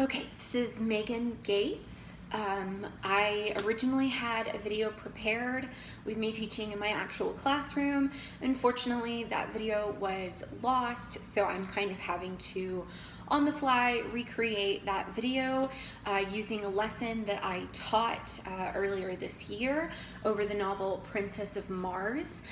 Okay, this is Megan Gates. I originally had a video prepared with me teaching in my actual classroom. Unfortunately, that video was lost, so I'm kind of having to, on the fly, recreate that video using a lesson that I taught earlier this year over the novel Princess of Mars.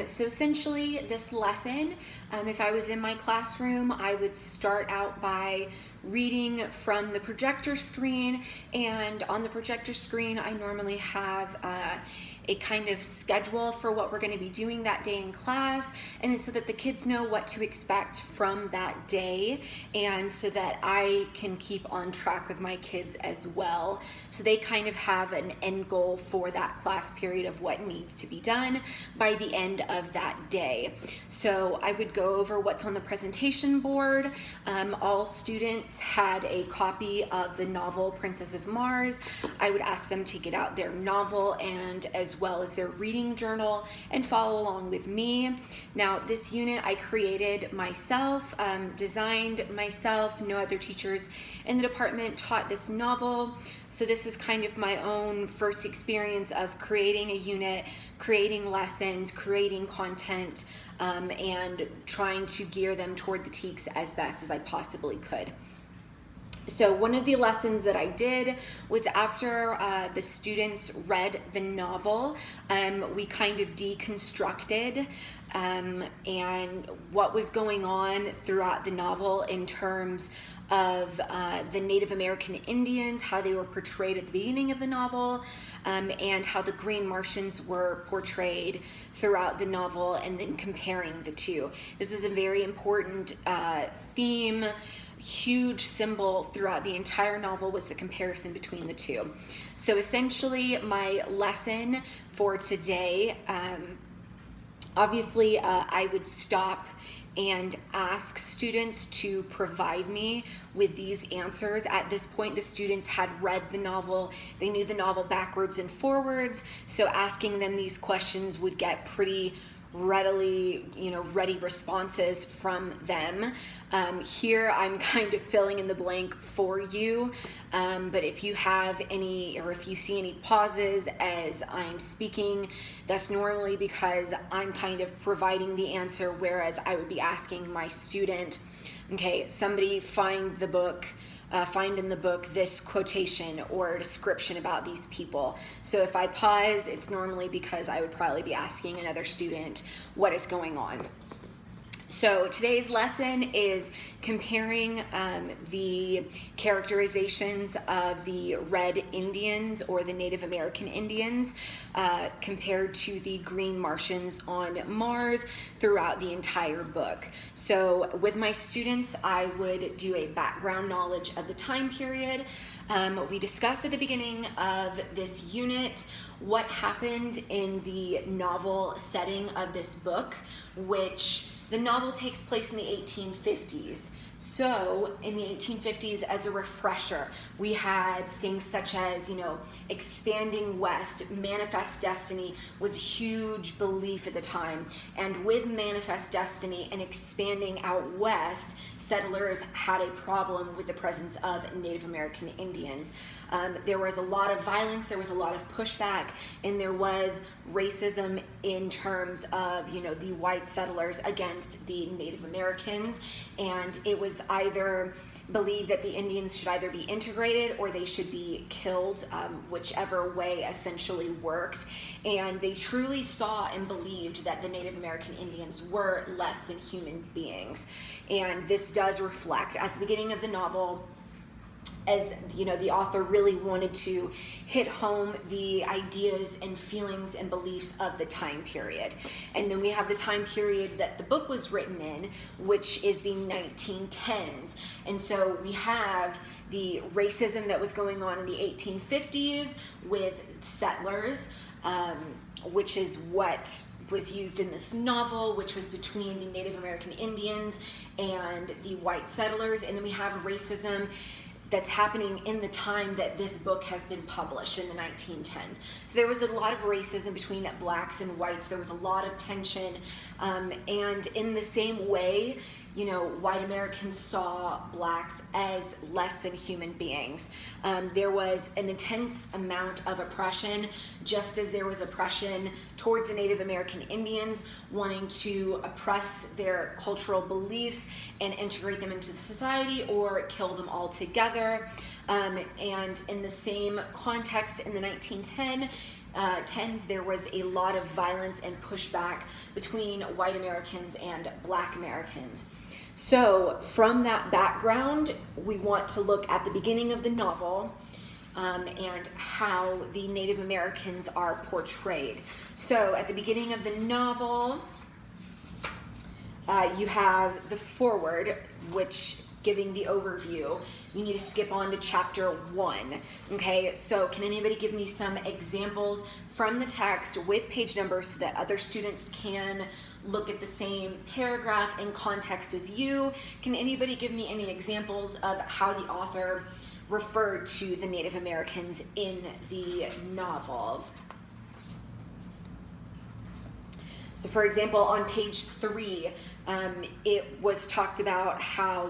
So essentially, this lesson, if I was in my classroom, I would start out by reading from the projector screen, and on the projector screen I normally have a kind of schedule for what we're going to be doing that day in class, and it's so that the kids know what to expect from that day, and so that I can keep on track with my kids as well, so they kind of have an end goal for that class period of what needs to be done by the end of that day. So I would go over what's on the presentation board. All students had a copy of the novel Princess of Mars. I would ask them to get out their novel and as well as their reading journal and follow along with me. Now, this unit I created myself, designed myself. No other teachers in the department taught this novel. So this was kind of my own first experience of creating a unit, creating lessons, creating content, and trying to gear them toward the TEKS as best as I possibly could. So one of the lessons that I did was after the students read the novel, we kind of deconstructed and what was going on throughout the novel in terms of the Native American Indians, how they were portrayed at the beginning of the novel, and how the Green Martians were portrayed throughout the novel, and then comparing the two. This is a very important theme. Huge symbol throughout the entire novel was the comparison between the two. So essentially my lesson for today, obviously I would stop and ask students to provide me with these answers. At this point, the students had read the novel. They knew the novel backwards and forwards, so asking them these questions would get pretty ready responses from them. Here I'm kind of filling in the blank for you, but if you have any, or if you see any pauses as I'm speaking, that's normally because I'm kind of providing the answer, whereas I would be asking my student, okay, somebody find the book, find in the book this quotation or description about these people. So if I pause, it's normally because I would probably be asking another student what is going on. So today's lesson is comparing the characterizations of the Red Indians or the Native American Indians compared to the Green Martians on Mars throughout the entire book. So with my students, I would do a background knowledge of the time period. We discussed at the beginning of this unit what happened in the novel setting of this book, which the novel takes place in the 1850s. So in the 1850s, as a refresher, we had things such as, expanding west. Manifest destiny was a huge belief at the time. And with manifest destiny and expanding out west, settlers had a problem with the presence of Native American Indians. There was a lot of violence, there was a lot of pushback, and there was racism in terms of, the white settlers against the Native Americans. And it was either believed that the Indians should either be integrated or they should be killed, whichever way essentially worked. And they truly saw and believed that the Native American Indians were less than human beings. And this does reflect at the beginning of the novel, as the author really wanted to hit home the ideas and feelings and beliefs of the time period. And then we have the time period that the book was written in, which is the 1910s. And so we have the racism that was going on in the 1850s with settlers, which is what was used in this novel, which was between the Native American Indians and the white settlers. And then we have racism that's happening in the time that this book has been published in the 1910s. So there was a lot of racism between blacks and whites. There was a lot of tension. And in the same way, white Americans saw blacks as less than human beings. There was an intense amount of oppression, just as there was oppression towards the Native American Indians, wanting to oppress their cultural beliefs and integrate them into society or kill them altogether. And in the same context, in the 1910s, there was a lot of violence and pushback between white Americans and black Americans. So from that background, we want to look at the beginning of the novel and how the Native Americans are portrayed. So at the beginning of the novel, you have the foreword, which giving the overview. You need to skip on to chapter 1. Okay, so can anybody give me some examples from the text with page numbers so that other students can look at the same paragraph in context as you? Can anybody give me any examples of how the author referred to the Native Americans in the novel? So for example, on page 3, it was talked about how,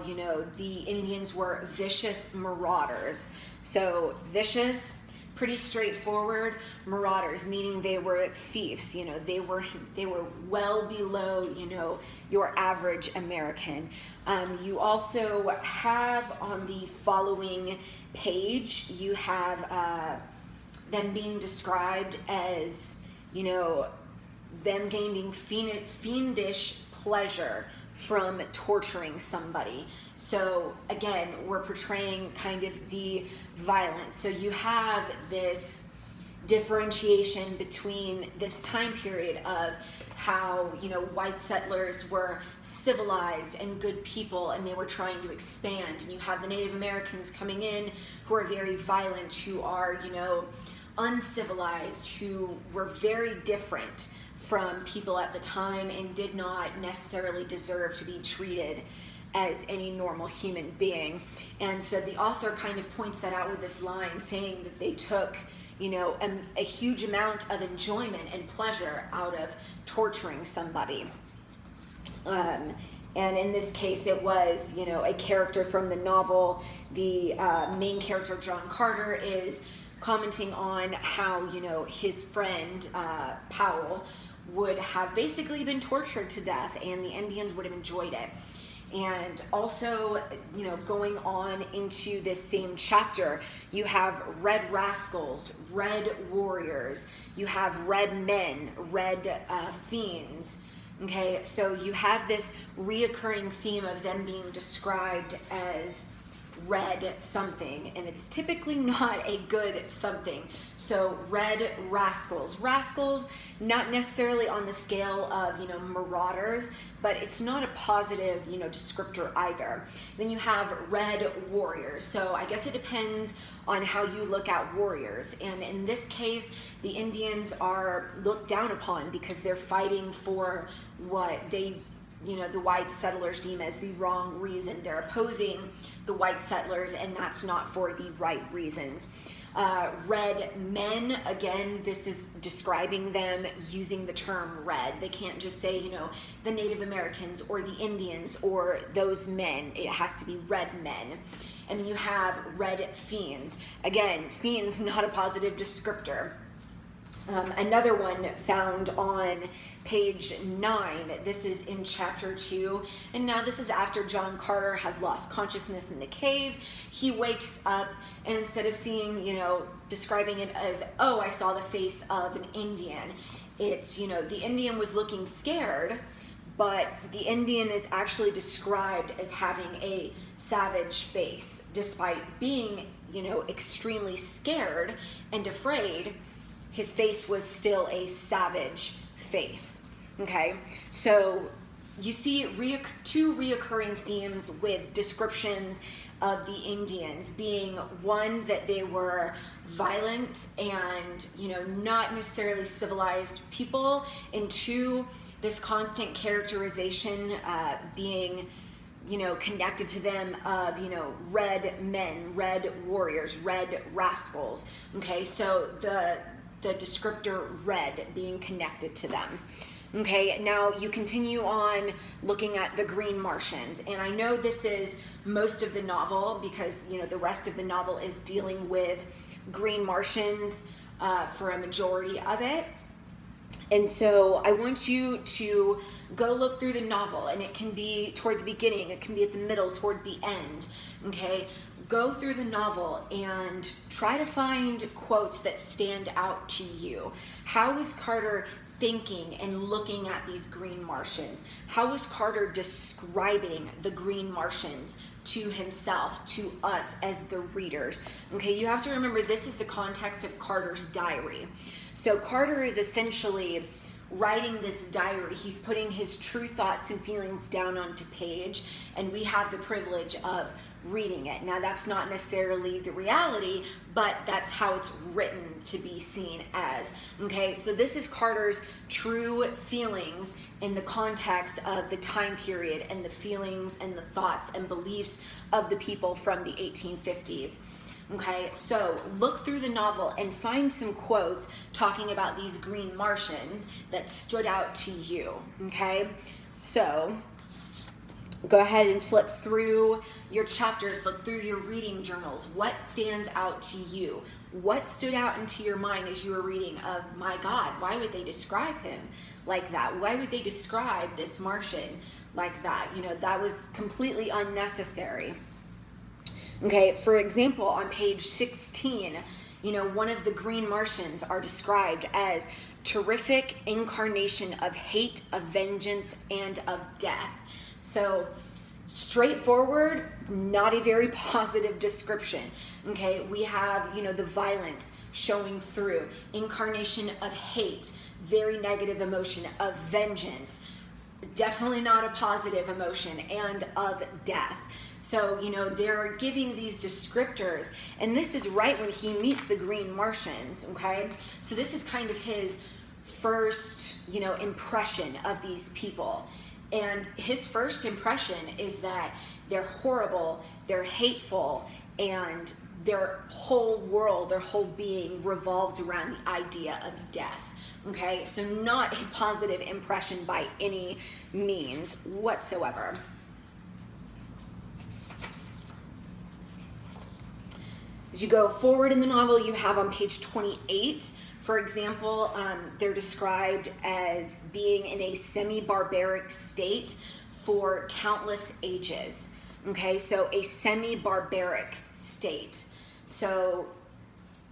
the Indians were vicious marauders. So vicious, pretty straightforward. Marauders, meaning they were thieves. They were well below, your average American. You also have on the following page, you have them being described as, them gaining fiendish pleasure from torturing somebody. So again, we're portraying kind of the violence. So you have this differentiation between this time period of how, white settlers were civilized and good people and they were trying to expand. And you have the Native Americans coming in who are very violent, who are, uncivilized, who were very different from people at the time and did not necessarily deserve to be treated as any normal human being. And so the author kind of points that out with this line, saying that they took, a huge amount of enjoyment and pleasure out of torturing somebody. And in this case, it was, a character from the novel. The main character, John Carter, is commenting on how, his friend, Powell, would have basically been tortured to death and the Indians would have enjoyed it. And also, going on into this same chapter, you have red rascals, red warriors, you have red men, red fiends. Okay, so you have this reoccurring theme of them being described as red something, and it's typically not a good something. So red rascals. Rascals, not necessarily on the scale of, marauders, but it's not a positive, descriptor either. Then you have red warriors. So I guess it depends on how you look at warriors. And in this case, the Indians are looked down upon because they're fighting for what they, the white settlers deem as the wrong reason. They're opposing the white settlers, and that's not for the right reasons. Red men, again, this is describing them using the term red. They can't just say, the Native Americans or the Indians or those men. It has to be red men. And then you have red fiends. Again, fiends, not a positive descriptor. Another one found on page 9. This is in chapter 2, and now this is after John Carter has lost consciousness in the cave. He wakes up, and instead of seeing, describing it as, oh, I saw the face of an Indian, it's, the Indian was looking scared, but the Indian is actually described as having a savage face. Despite being, extremely scared and afraid, his face was still a savage face. Okay, so you see two reoccurring themes with descriptions of the Indians being, one, that they were violent and, not necessarily civilized people, and two, this constant characterization being, connected to them of, red men, red warriors, red rascals. Okay, so the descriptor red being connected to them. Okay, now you continue on looking at the Green Martians, and I know this is most of the novel because, you know, the rest of the novel is dealing with Green Martians for a majority of it. And so I want you to go look through the novel, and it can be toward the beginning, it can be at the middle, toward the end, okay? Go through the novel and try to find quotes that stand out to you. How is Carter thinking and looking at these Green Martians? How was Carter describing the Green Martians to himself, to us as the readers? Okay, you have to remember this is the context of Carter's diary. So Carter is essentially writing this diary. He's putting his true thoughts and feelings down onto page, and we have the privilege of reading it. Now, that's not necessarily the reality, but that's how it's written to be seen as. Okay, so this is Carter's true feelings in the context of the time period and the feelings and the thoughts and beliefs of the people from the 1850s. Okay, so look through the novel and find some quotes talking about these Green Martians that stood out to you. Okay, so go ahead and flip through your chapters, look through your reading journals. What stands out to you? What stood out into your mind as you were reading of, my God, why would they describe him like that? Why would they describe this Martian like that? You know, that was completely unnecessary. Okay, for example, on page 16, you know, one of the Green Martians are described as terrific incarnation of hate, of vengeance, and of death. So straightforward, not a very positive description. Okay, we have, you know, the violence showing through, incarnation of hate, very negative emotion, of vengeance, definitely not a positive emotion, and of death. So, you know, they're giving these descriptors, and this is right when he meets the Green Martians, okay? So this is kind of his first, you know, impression of these people. And his first impression is that they're horrible, they're hateful, and their whole world, their whole being revolves around the idea of death. Okay, so not a positive impression by any means whatsoever. As you go forward in the novel, you have on page 28, for example, they're described as being in a semi-barbaric state for countless ages. Okay, so a semi-barbaric state. So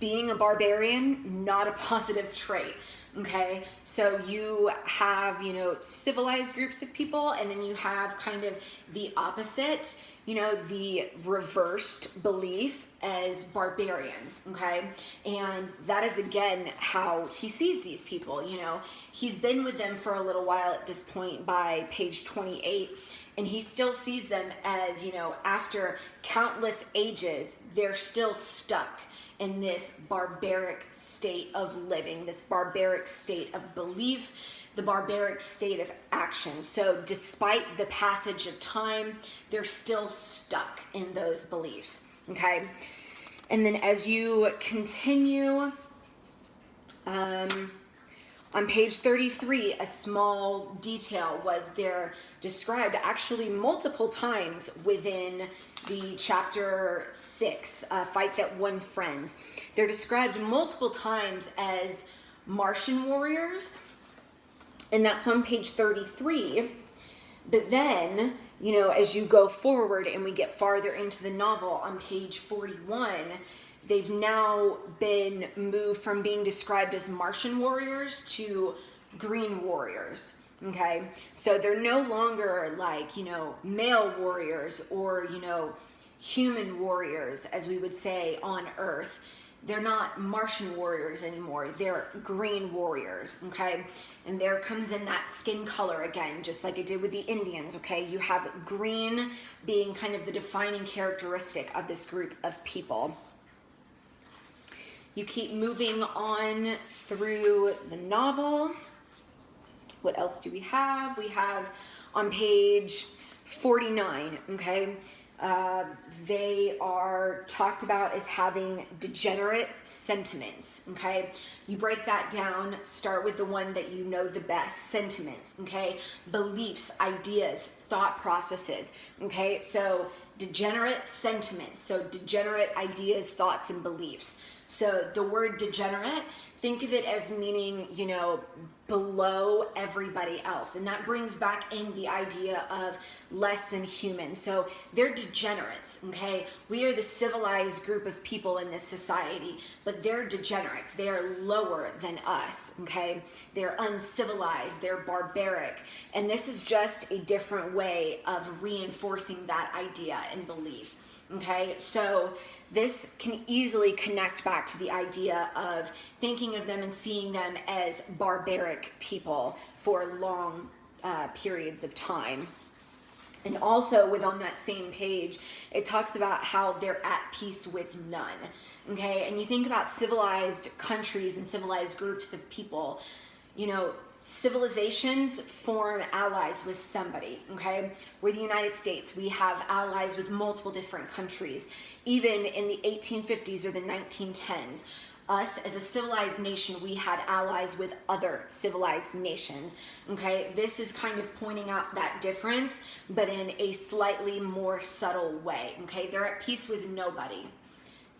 being a barbarian, not a positive trait. Okay, so you have, you know, civilized groups of people, and then you have kind of the opposite, you know, the reversed belief as barbarians, okay? And that is, again, how he sees these people, you know. He's been with them for a little while at this point by page 28, and he still sees them as, you know, after countless ages, they're still stuck in this barbaric state of living, this barbaric state of belief, the barbaric state of action. So despite the passage of time, they're still stuck in those beliefs, okay? And then as you continue, on page 33, a small detail was there described actually multiple times within the chapter 6, Fight That Won Friends. They're described multiple times as Martian warriors, and that's on page 33. But then, you know, as you go forward and we get farther into the novel on page 41, they've now been moved from being described as Martian warriors to green warriors, okay? So they're no longer like, you know, male warriors or, you know, human warriors, as we would say on Earth. They're not Martian warriors anymore. They're green warriors, okay? And there comes in that skin color again, just like it did with the Indians, okay? You have green being kind of the defining characteristic of this group of people. You keep moving on through the novel. What else do we have? We have on page 49, okay? They are talked about as having degenerate sentiments, okay? You break that down, start with the one that you know the best, sentiments, okay? Beliefs, ideas, thought processes, okay? So degenerate sentiments, so degenerate ideas, thoughts, and beliefs. So the word degenerate, think of it as meaning, you know, below everybody else. And that brings back in the idea of less than human. So they're degenerates, okay? We are the civilized group of people in this society, but they're degenerates. They are lower than us, okay? They're uncivilized, they're barbaric. And this is just a different way of reinforcing that idea and belief. Okay, so this can easily connect back to the idea of thinking of them and seeing them as barbaric people for long periods of time. And also on that same page, it talks about how they're at peace with none. Okay, and you think about civilized countries and civilized groups of people, you know, civilizations form allies with somebody, okay? We're the United States. We have allies with multiple different countries. Even in the 1850s or the 1910s, us as a civilized nation, we had allies with other civilized nations, okay? This is kind of pointing out that difference, but in a slightly more subtle way, okay? They're at peace with nobody.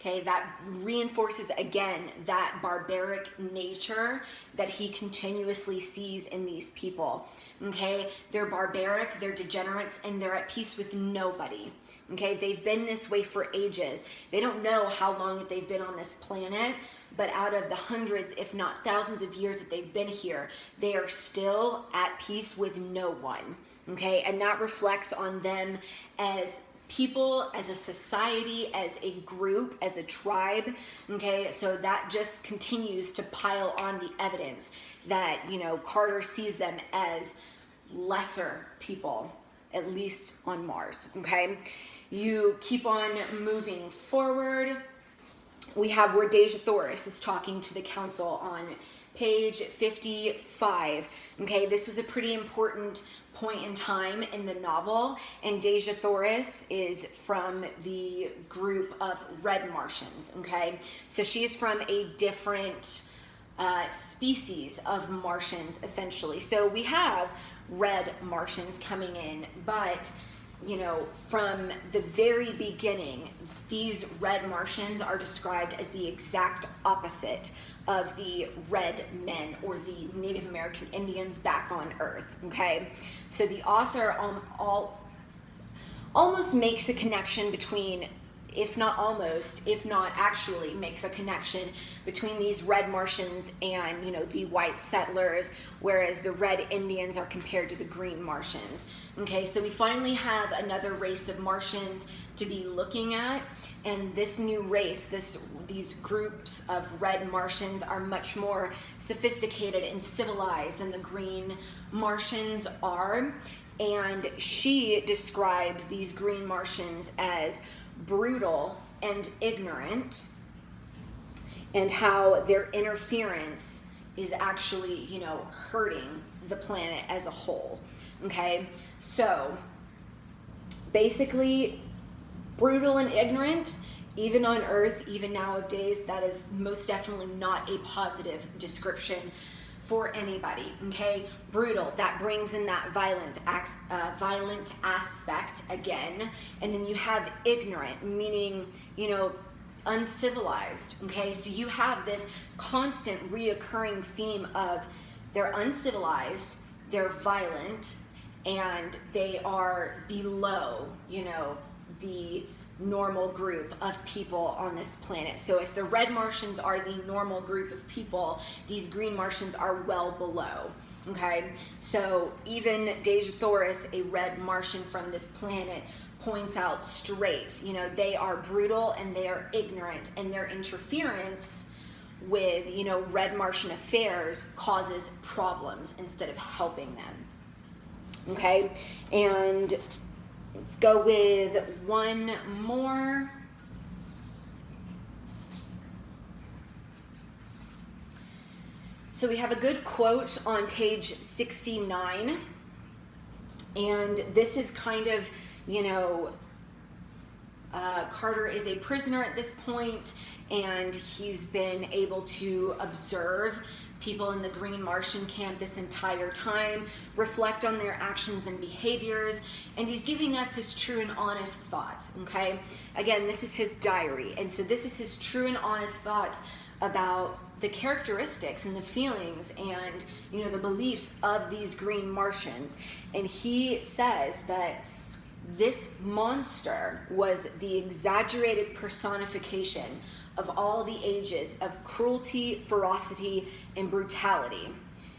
Okay, that reinforces again that barbaric nature that he continuously sees in these people. Okay, they're barbaric, they're degenerates, and they're at peace with nobody. Okay, they've been this way for ages. They don't know how long that they've been on this planet, but out of the hundreds, if not thousands of years that they've been here, they are still at peace with no one. Okay, and that reflects on them as people, as a society, as a group, as a tribe, okay? So that just continues to pile on the evidence that, you know, Carter sees them as lesser people, at least on Mars, okay? You keep on moving forward. We have where Dejah Thoris is talking to the council on page 55, okay? This was a pretty important point in time in the novel, and Dejah Thoris is from the group of red Martians, okay? So she is from a different species of Martians, essentially. So we have red Martians coming in, but, you know, from the very beginning, these red Martians are described as the exact opposite of the red men or the Native American Indians back on Earth, okay? So the author almost makes a connection between, if not almost, if not actually makes a connection between these red Martians and, you know, the white settlers, whereas the red Indians are compared to the green Martians. Okay, so we finally have another race of Martians to be looking at, and this new race, these groups of red Martians are much more sophisticated and civilized than the green Martians are, and she describes these green Martians as brutal and ignorant, and how their interference is actually, you know, hurting the planet as a whole. Okay, so basically brutal and ignorant, even on Earth, even nowadays, that is most definitely not a positive description for anybody, okay? Brutal, that brings in that violent aspect again. And then you have ignorant, meaning, you know, uncivilized, okay? So you have this constant reoccurring theme of they're uncivilized, they're violent, and they are below, you know, the normal group of people on this planet. So if the red Martians are the normal group of people, these green Martians are well below, okay? So even Dejah Thoris, a red Martian from this planet, points out straight, you know, they are brutal and they are ignorant, and their interference with, you know, red Martian affairs causes problems instead of helping them, okay? And let's go with one more. So we have a good quote on page 69, and this is kind of, you know, Carter is a prisoner at this point, and he's been able to observe people in the Green Martian camp this entire time, reflect on their actions and behaviors, and he's giving us his true and honest thoughts, okay? Again, this is his diary, and so this is his true and honest thoughts about the characteristics and the feelings and, you know, the beliefs of these Green Martians. And he says that this monster was the exaggerated personification of all the ages of cruelty, ferocity, and brutality.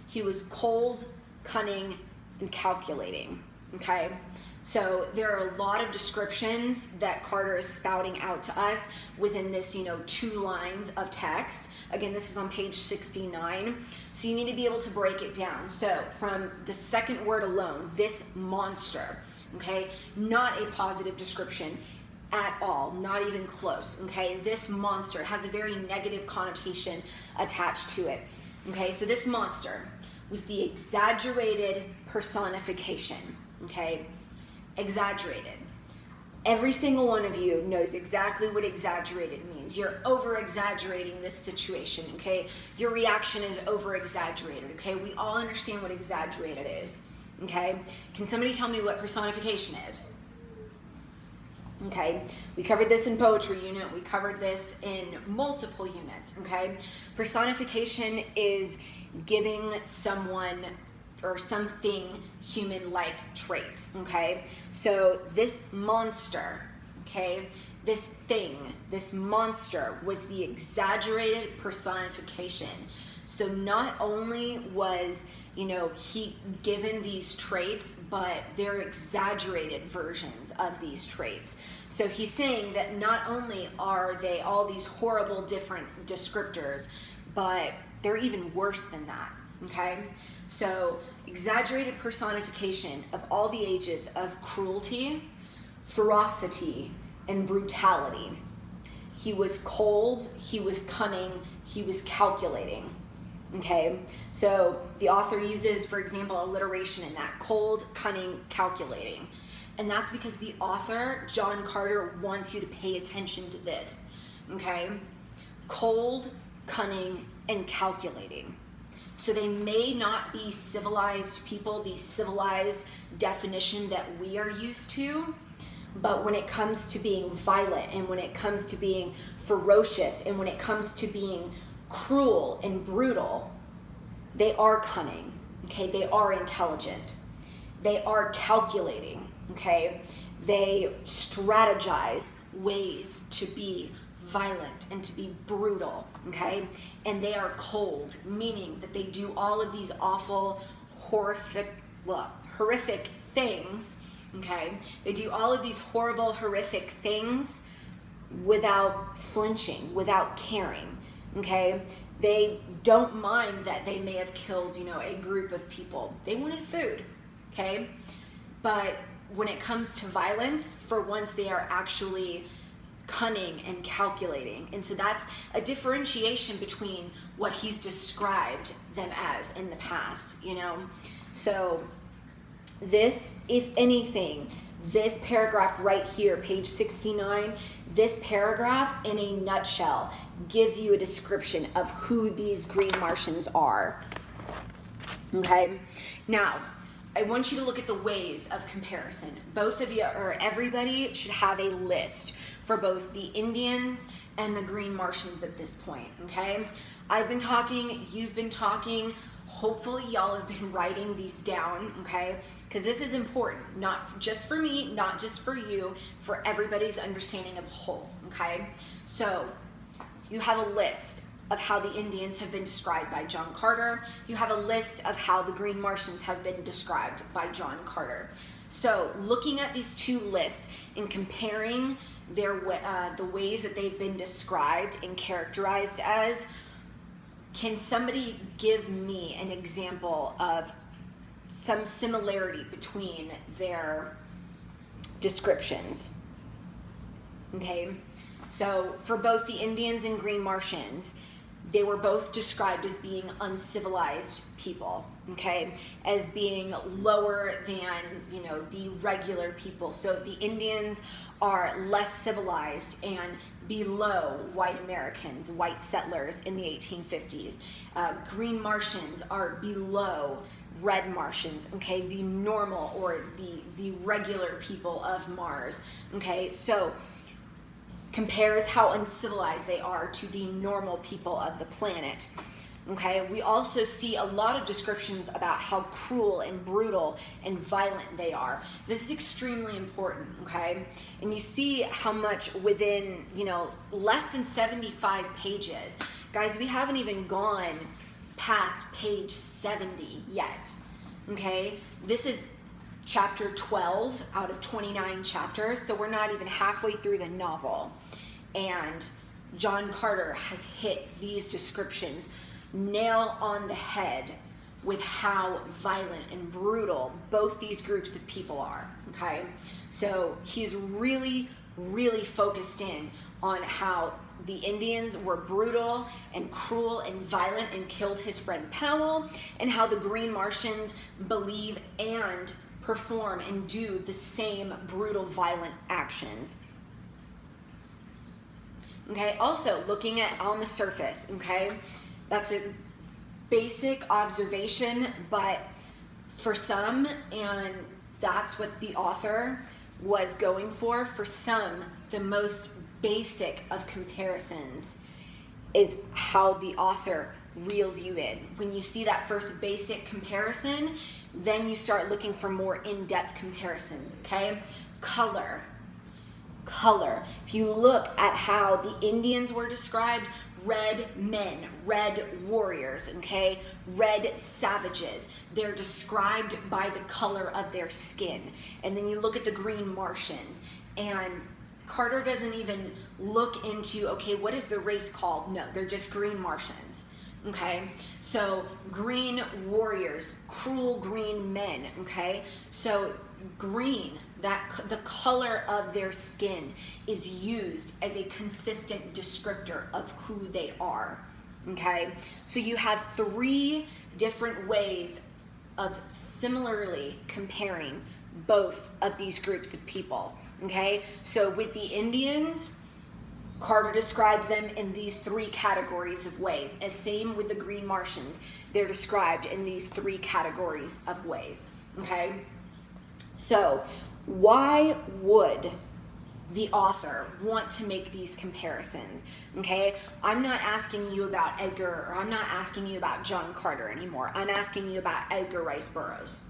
He was cold, cunning, and calculating, okay? So there are a lot of descriptions that Carter is spouting out to us within this, you know, 2 lines of text. Again, this is on page 69. So you need to be able to break it down. So from the second word alone, this monster, okay, not a positive description at all, not even close, okay? This monster has a very negative connotation attached to it, okay? So this monster was the exaggerated personification, okay? Exaggerated. Every single one of you knows exactly what exaggerated means. You're over-exaggerating this situation, okay? Your reaction is over-exaggerated, okay? We all understand what exaggerated is, okay? Can somebody tell me what personification is? Okay, we covered this in poetry unit, we covered this in multiple units, okay? Personification is giving someone or something human-like traits, okay? So this monster, okay, this thing, this monster was the exaggerated personification. So not only was, you know, he given these traits, but they're exaggerated versions of these traits. So he's saying that not only are they all these horrible different descriptors, but they're even worse than that, okay? So exaggerated personification of all the ages of cruelty, ferocity, and brutality. He was cold, he was cunning, he was calculating. Okay, so the author uses, for example, alliteration in that: cold, cunning, calculating. And that's because the author, John Carter, wants you to pay attention to this, okay? Cold, cunning, and calculating. So they may not be civilized people, the civilized definition that we are used to, but when it comes to being violent, and when it comes to being ferocious, and when it comes to being cruel and brutal, they are cunning, okay? They are intelligent. They are calculating, okay? They strategize ways to be violent and to be brutal, okay? And they are cold, meaning that they do all of these awful, horrific things, okay? They do all of these horrible, horrific things without flinching, without caring. Okay, they don't mind that they may have killed, you know, a group of people. They wanted food, okay? But when it comes to violence, for once they are actually cunning and calculating. And so that's a differentiation between what he's described them as in the past, you know? So this, if anything, this paragraph right here, page 69, this paragraph in a nutshell gives you a description of who these Green Martians are, okay? Now, I want you to look at the ways of comparison. Both of you, or everybody, should have a list for both the Indians and the Green Martians at this point, okay? I've been talking, you've been talking, hopefully y'all have been writing these down, okay? Because this is important, not just for me, not just for you, for everybody's understanding of whole, okay? So you have a list of how the Indians have been described by John Carter. You have a list of how the Green Martians have been described by John Carter. So looking at these 2 lists and comparing the ways that they've been described and characterized as, can somebody give me an example of some similarity between their descriptions? Okay, so for both the Indians and Green Martians, they were both described as being uncivilized people, okay, as being lower than, you know, the regular people. So the Indians are less civilized and below white Americans, white settlers in the 1850s. Green Martians are below red Martians, okay, the normal or the regular people of Mars, okay? So compares how uncivilized they are to the normal people of the planet. Okay, we also see a lot of descriptions about how cruel and brutal and violent they are. This is extremely important, okay? And you see how much within, less than 75 pages. Guys, we haven't even gone past page 70 yet, okay? This is chapter 12 out of 29 chapters, so we're not even halfway through the novel. And John Carter has hit these descriptions nail on the head with how violent and brutal both these groups of people are, okay? So he's really, really focused in on how the Indians were brutal and cruel and violent and killed his friend Powell, and how the Green Martians believe and perform and do the same brutal, violent actions. Okay, also looking at on the surface, okay? That's a basic observation, but for some, and that's what the author was going for some, the most basic of comparisons is how the author reels you in. When you see that first basic comparison, then you start looking for more in-depth comparisons, okay? Color. If you look at how the Indians were described, red men, red warriors, okay? Red savages. They're described by the color of their skin. And then you look at the Green Martians, and Carter doesn't even look into, okay, what is the race called? No, they're just Green Martians, okay? So green warriors, cruel green men, okay? So green, the color of their skin is used as a consistent descriptor of who they are, okay? So you have three different ways of similarly comparing both of these groups of people, okay? So with the Indians, Carter describes them in these three categories of ways. As same with the Green Martians, they're described in these three categories of ways, okay? So why would the author want to make these comparisons, okay? I'm not asking you about Edgar, or I'm not asking you about John Carter anymore. I'm asking you about Edgar Rice Burroughs.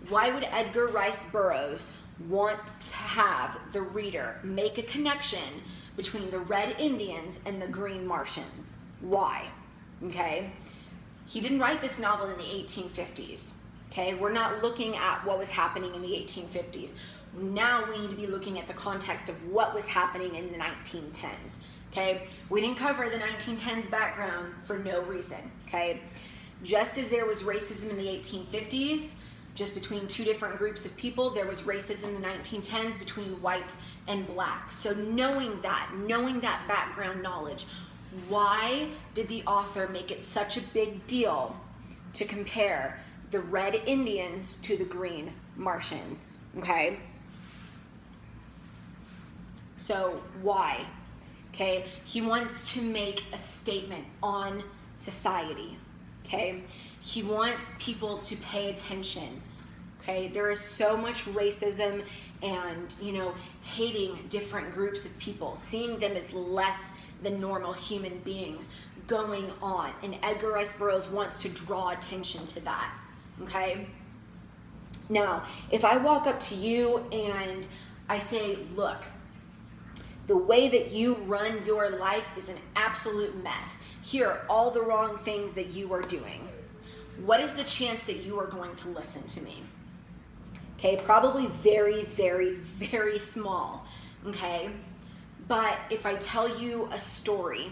Why would Edgar Rice Burroughs want to have the reader make a connection between the Red Indians and the Green Martians? Why? Okay? He didn't write this novel in the 1850s. Okay? We're not looking at what was happening in the 1850s. Now we need to be looking at the context of what was happening in the 1910s. Okay? We didn't cover the 1910s background for no reason. Okay? Just as there was racism in the 1850s, just between two different groups of people, there was racism in the 1910s between whites and blacks. So knowing that background knowledge, why did the author make it such a big deal to compare the Red Indians to the Green Martians? Okay? So why? Okay? He wants to make a statement on society. Okay? He wants people to pay attention. Okay? There is so much racism and, hating different groups of people, seeing them as less than normal human beings going on. And Edgar Rice Burroughs wants to draw attention to that. Okay? Now, if I walk up to you and I say, look, the way that you run your life is an absolute mess. Here are all the wrong things that you are doing. What is the chance that you are going to listen to me? Okay, probably very, very, very small, okay? But if I tell you a story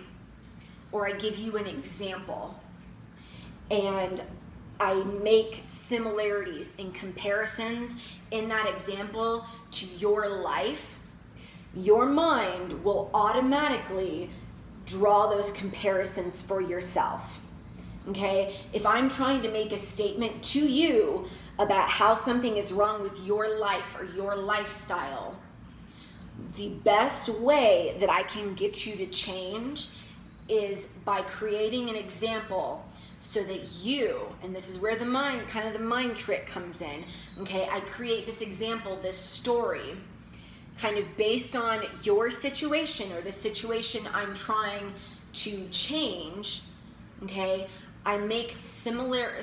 or I give you an example and I make similarities and comparisons in that example to your life, your mind will automatically draw those comparisons for yourself. Okay? If I'm trying to make a statement to you about how something is wrong with your life or your lifestyle, The best way that I can get you to change is by creating an example so that you, and this is where the mind, kind of the mind trick comes in, okay? I create this example, this story, kind of based on your situation or the situation I'm trying to change, okay? I make similar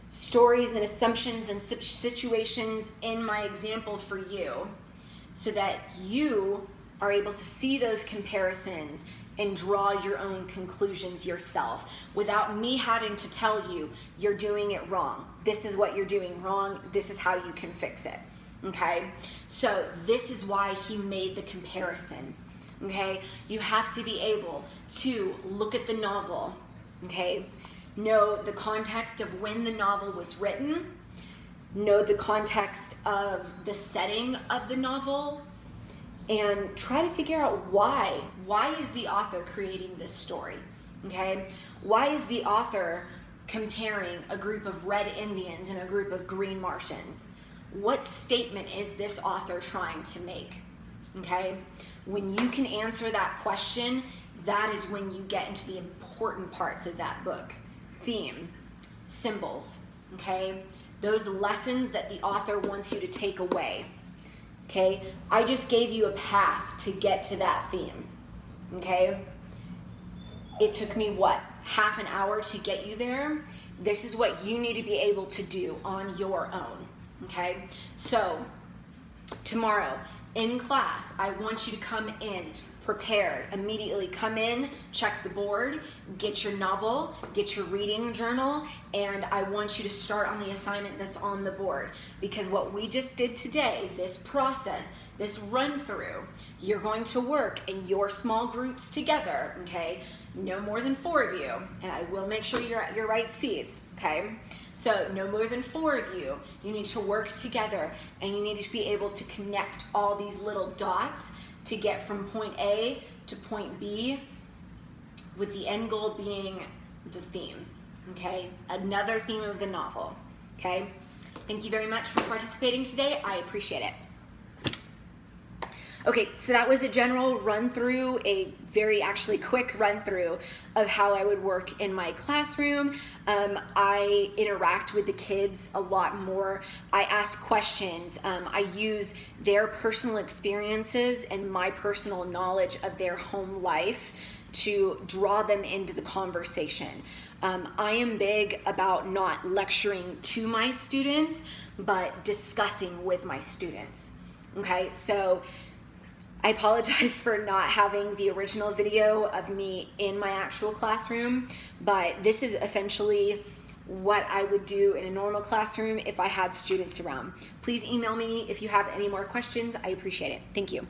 stories and assumptions and situations in my example for you so that you are able to see those comparisons and draw your own conclusions yourself without me having to tell you you're doing it wrong. This is what you're doing wrong. This is how you can fix it, okay? So this is why he made the comparison, okay? You have to be able to look at the novel, okay? Know the context of when the novel was written, know the context of the setting of the novel, and try to figure out why. Why is the author creating this story, okay? Why is the author comparing a group of red Indians and a group of green Martians? What statement is this author trying to make, okay? When you can answer that question, that is when you get into the important parts of that book. Theme, symbols, okay? Those lessons that the author wants you to take away. Okay, I just gave you a path to get to that theme, okay? It took me, what, half an hour to get you there? This is what you need to be able to do on your own, okay? So, tomorrow, in class, I want you to come in prepared. Immediately come in, check the board, get your novel, get your reading journal, and I want you to start on the assignment that's on the board. Because what we just did today, this process, this run through, you're going to work in your small groups together, okay? No more than 4 of you, and I will make sure you're at your right seats, okay? So no more than 4 of you. You need to work together, and you need to be able to connect all these little dots to get from point A to point B, with the end goal being the theme, okay? Another theme of the novel, okay? Thank you very much for participating today. I appreciate it. Okay, so that was a general run through, a very actually quick run through of how I would work in my classroom. I interact with the kids a lot more. I ask questions. I use their personal experiences and my personal knowledge of their home life to draw them into the conversation. I am big about not lecturing to my students, but discussing with my students. Okay, so I apologize for not having the original video of me in my actual classroom, but this is essentially what I would do in a normal classroom if I had students around. Please email me if you have any more questions. I appreciate it. Thank you.